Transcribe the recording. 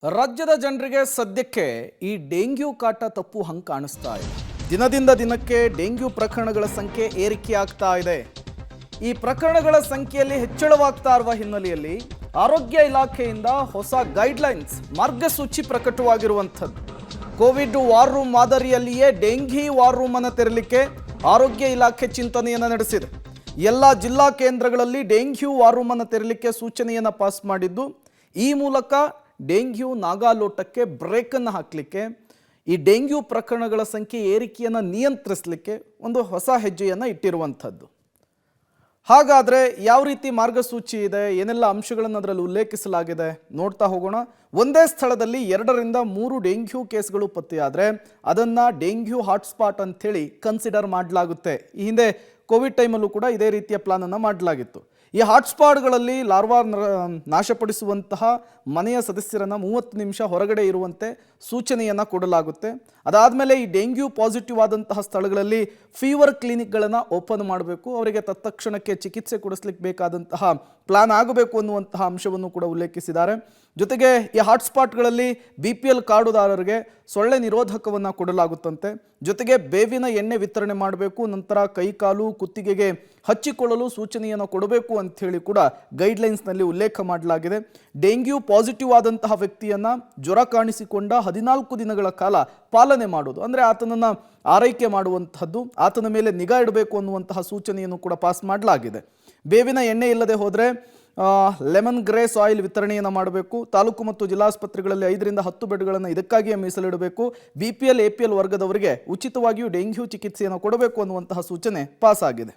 ರಾಜ್ಯದ ಜನರಿಗೆ ಸದ್ಯಕ್ಕೆ ಈ ಡೆಂಗ್ಯೂ ಕಾಟ ತಪ್ಪು ಹಂಗೆ ಕಾಣಿಸ್ತಾ ಇದೆ. ದಿನದಿಂದ ದಿನಕ್ಕೆ ಡೆಂಗ್ಯೂ ಪ್ರಕರಣಗಳ ಸಂಖ್ಯೆ ಏರಿಕೆ ಆಗ್ತಾ ಇದೆ. ಈ ಪ್ರಕರಣಗಳ ಸಂಖ್ಯೆಯಲ್ಲಿ ಹೆಚ್ಚಳವಾಗ್ತಾ ಇರುವ ಹಿನ್ನೆಲೆಯಲ್ಲಿ ಆರೋಗ್ಯ ಇಲಾಖೆಯಿಂದ ಹೊಸ ಗೈಡ್ಲೈನ್ಸ್ ಮಾರ್ಗಸೂಚಿ ಪ್ರಕಟವಾಗಿರುವಂಥದ್ದು. ಕೋವಿಡ್ ವಾರ್ ರೂಮ್ ಮಾದರಿಯಲ್ಲಿಯೇ ಡೆಂಘಿ ವಾರ್ ರೂಮ್ ಅನ್ನು ತೆರಲಿಕ್ಕೆ ಆರೋಗ್ಯ ಇಲಾಖೆ ಚಿಂತನೆಯನ್ನು ನಡೆಸಿದೆ. ಎಲ್ಲ ಜಿಲ್ಲಾ ಕೇಂದ್ರಗಳಲ್ಲಿ ಡೆಂಗ್ಯೂ ವಾರ್ ರೂಮ್ ಅನ್ನು ತೆರಲಿಕ್ಕೆ ಸೂಚನೆಯನ್ನು ಪಾಸ್ ಮಾಡಿದ್ದು, ಈ ಮೂಲಕ ಡೆಂಗ್ಯೂ ನಾಗಾಲೋಟಕ್ಕೆ ಬ್ರೇಕನ್ನು ಹಾಕಲಿಕ್ಕೆ, ಈ ಡೆಂಗ್ಯೂ ಪ್ರಕರಣಗಳ ಸಂಖ್ಯೆ ಏರಿಕೆಯನ್ನು ನಿಯಂತ್ರಿಸಲಿಕ್ಕೆ ಒಂದು ಹೊಸ ಹೆಜ್ಜೆಯನ್ನು ಇಟ್ಟಿರುವಂಥದ್ದು. ಹಾಗಾದರೆ ಯಾವ ರೀತಿ ಮಾರ್ಗಸೂಚಿ ಇದೆ, ಏನೆಲ್ಲ ಅಂಶಗಳನ್ನು ಅದರಲ್ಲಿ ಉಲ್ಲೇಖಿಸಲಾಗಿದೆ ನೋಡ್ತಾ ಹೋಗೋಣ. ಒಂದೇ ಸ್ಥಳದಲ್ಲಿ 2 ರಿಂದ 3 ಡೆಂಗ್ಯೂ ಕೇಸ್ಗಳು ಪತ್ತೆಯಾದರೆ ಅದನ್ನು ಡೆಂಗ್ಯೂ ಹಾಟ್ಸ್ಪಾಟ್ ಅಂಥೇಳಿ ಕನ್ಸಿಡರ್ ಮಾಡಲಾಗುತ್ತೆ. ಈ ಹಿಂದೆ ಕೋವಿಡ್ ಟೈಮಲ್ಲೂ ಕೂಡ ಇದೇ ರೀತಿಯ ಪ್ಲಾನನ್ನು ಮಾಡಲಾಗಿತ್ತು. ಈ ಹಾಟ್ಸ್ಪಾಟ್ಗಳಲ್ಲಿ ಲಾರ್ವಾ ನಾಶಪಡಿಸುವಂತಹ ಮನೆಯ ಸದಸ್ಯರನ್ನು 30 ನಿಮಿಷ ಹೊರಗಡೆ ಇರುವಂತೆ ಸೂಚನೆಯನ್ನು ಕೊಡಲಾಗುತ್ತೆ. ಅದಾದಮೇಲೆ ಈ ಡೆಂಗ್ಯೂ ಪಾಸಿಟಿವ್ ಆದಂತಹ ಸ್ಥಳಗಳಲ್ಲಿ ಫೀವರ್ ಕ್ಲಿನಿಕ್ಗಳನ್ನು ಓಪನ್ ಮಾಡಬೇಕು, ಅವರಿಗೆ ತತ್ಕ್ಷಣಕ್ಕೆ ಚಿಕಿತ್ಸೆ ಕೊಡಿಸ್ಲಿಕ್ಕೆ ಬೇಕಾದಂತಹ ಪ್ಲಾನ್ ಆಗಬೇಕು ಅನ್ನುವಂತಹ ಅಂಶವನ್ನು ಕೂಡ ಉಲ್ಲೇಖಿಸಿದ್ದಾರೆ. ಜೊತೆಗೆ ಈ ಹಾಟ್ಸ್ಪಾಟ್ಗಳಲ್ಲಿ BPL ಕಾರ್ಡುದಾರರಿಗೆ ಸೊಳ್ಳೆ ನಿರೋಧಕವನ್ನು ಕೊಡಲಾಗುತ್ತಂತೆ. ಜೊತೆಗೆ ಬೇವಿನ ಎಣ್ಣೆ ವಿತರಣೆ ಮಾಡಬೇಕು, ನಂತರ ಕೈಕಾಲು ಕುತ್ತಿಗೆಗೆ ಹಚ್ಚಿಕೊಳ್ಳಲು ಸೂಚನೆಯನ್ನು ಕೊಡಬೇಕು ಅಂಥೇಳಿ ಕೂಡ ಗೈಡ್ಲೈನ್ಸ್ನಲ್ಲಿ ಉಲ್ಲೇಖ ಮಾಡಲಾಗಿದೆ. ಡೆಂಗ್ಯೂ ಪಾಸಿಟಿವ್ ಆದಂತಹ ವ್ಯಕ್ತಿಯನ್ನು ಜ್ವರ ಕಾಣಿಸಿಕೊಂಡ 14 ದಿನಗಳ ಕಾಲ ಪಾಲನೆ ಮಾಡೋದು, ಅಂದರೆ ಆತನನ್ನು ಆರೈಕೆ ಮಾಡುವಂತಹದ್ದು, ಆತನ ಮೇಲೆ ನಿಗಾ ಇಡಬೇಕು ಅನ್ನುವಂತಹ ಸೂಚನೆಯನ್ನು ಕೂಡ ಪಾಸ್ ಮಾಡಲಾಗಿದೆ. ಬೇವಿನ ಎಣ್ಣೆ ಇಲ್ಲದೆ ಹೋದರೆ ಲೆಮನ್ ಗ್ರೇಸ್ ಆಯಿಲ್ ವಿತರಣೆಯನ್ನು ಮಾಡಬೇಕು. ತಾಲೂಕು ಮತ್ತು ಜಿಲ್ಲಾಸ್ಪತ್ರೆಗಳಲ್ಲಿ 5 ರಿಂದ 10 ಬೆಡ್ಗಳನ್ನು ಇದಕ್ಕಾಗಿಯೇ ಮೀಸಲಿಡಬೇಕು. BPL APL ವರ್ಗದವರಿಗೆ ಉಚಿತವಾಗಿಯೂ ಡೆಂಗ್ಯೂ ಚಿಕಿತ್ಸೆಯನ್ನು ಕೊಡಬೇಕು ಅನ್ನುವಂತಹ ಸೂಚನೆ ಪಾಸ್ ಆಗಿದೆ.